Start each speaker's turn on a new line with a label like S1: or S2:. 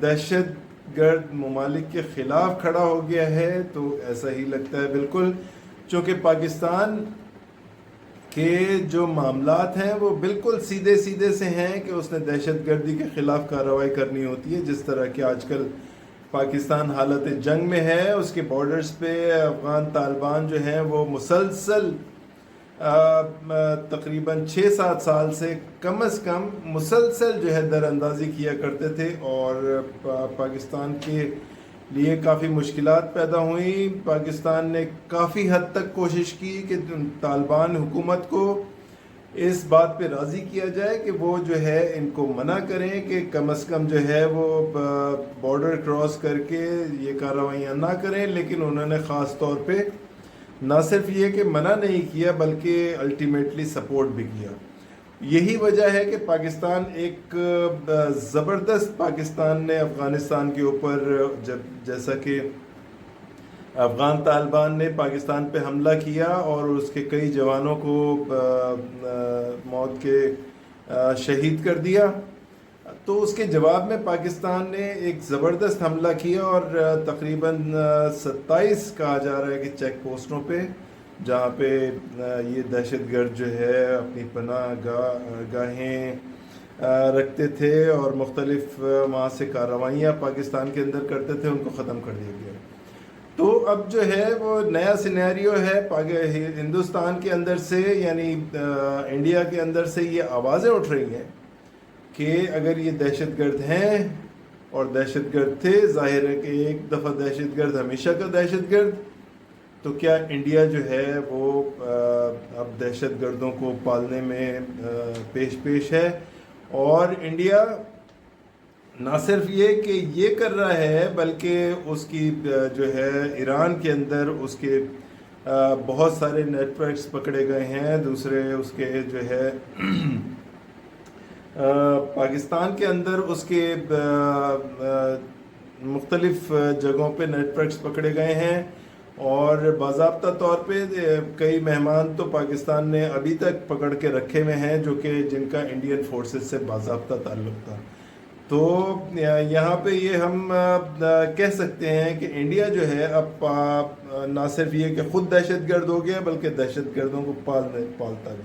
S1: دہشت گرد ممالک کے خلاف کھڑا ہو گیا ہے، تو ایسا ہی لگتا ہے بالکل، چونکہ پاکستان کے جو معاملات ہیں وہ بالکل سیدھے سیدھے سے ہیں کہ اس نے دہشت گردی کے خلاف کارروائی کرنی ہوتی ہے. جس طرح کہ آج کل پاکستان حالت جنگ میں ہے، اس کے بارڈرز پہ افغان طالبان جو ہیں وہ مسلسل تقریباً 6-7 سال سے کم از کم مسلسل جو ہے در اندازی کیا کرتے تھے، اور پاکستان کے لیے کافی مشکلات پیدا ہوئیں. پاکستان نے کافی حد تک کوشش کی کہ طالبان حکومت کو اس بات پہ راضی کیا جائے کہ وہ جو ہے ان کو منع کریں کہ کم از کم جو ہے وہ بارڈر کراس کر کے یہ کارروائیاں نہ کریں، لیکن انہوں نے خاص طور پہ نہ صرف یہ کہ منع نہیں کیا بلکہ الٹیمیٹلی سپورٹ بھی کیا. یہی وجہ ہے کہ پاکستان ایک زبردست پاکستان نے افغانستان کے اوپر جیسا کہ افغان طالبان نے پاکستان پہ حملہ کیا اور اس کے کئی جوانوں کو موت کے شہید کر دیا، تو اس کے جواب میں پاکستان نے ایک زبردست حملہ کیا اور تقریباً 27 کہا جا رہا ہے کہ چیک پوسٹوں پہ جہاں پہ یہ دہشت گرد جو ہے اپنی پناہ گاہیں رکھتے تھے اور مختلف وہاں سے کارروائیاں پاکستان کے اندر کرتے تھے، ان کو ختم کر دیا گیا. تو اب جو ہے وہ نیا سینیریو ہے ہندوستان کے اندر سے، یعنی انڈیا کے اندر سے یہ آوازیں اٹھ رہی ہیں کہ اگر یہ دہشت گرد ہیں اور دہشت گرد تھے، ظاہر ہے کہ ایک دفعہ دہشت گرد ہمیشہ کا دہشت گرد، تو کیا انڈیا جو ہے وہ اب دہشت گردوں کو پالنے میں پیش ہے. اور انڈیا نہ صرف یہ کہ یہ کر رہا ہے بلکہ اس کی جو ہے ایران کے اندر اس کے بہت سارے نیٹ ورکس پکڑے گئے ہیں. دوسرے اس کے جو ہے پاکستان کے اندر اس کے مختلف جگہوں پہ نیٹ ورکس پکڑے گئے ہیں، اور باضابطہ طور پہ کئی مہمان تو پاکستان نے ابھی تک پکڑ کے رکھے ہوئے ہیں جو کہ جن کا انڈین فورسز سے باضابطہ تعلق تھا. تو یہاں پہ یہ ہم کہہ سکتے ہیں کہ انڈیا جو ہے اب نہ صرف یہ کہ خود دہشت گرد ہو گیا بلکہ دہشت گردوں کو پالتا بھی.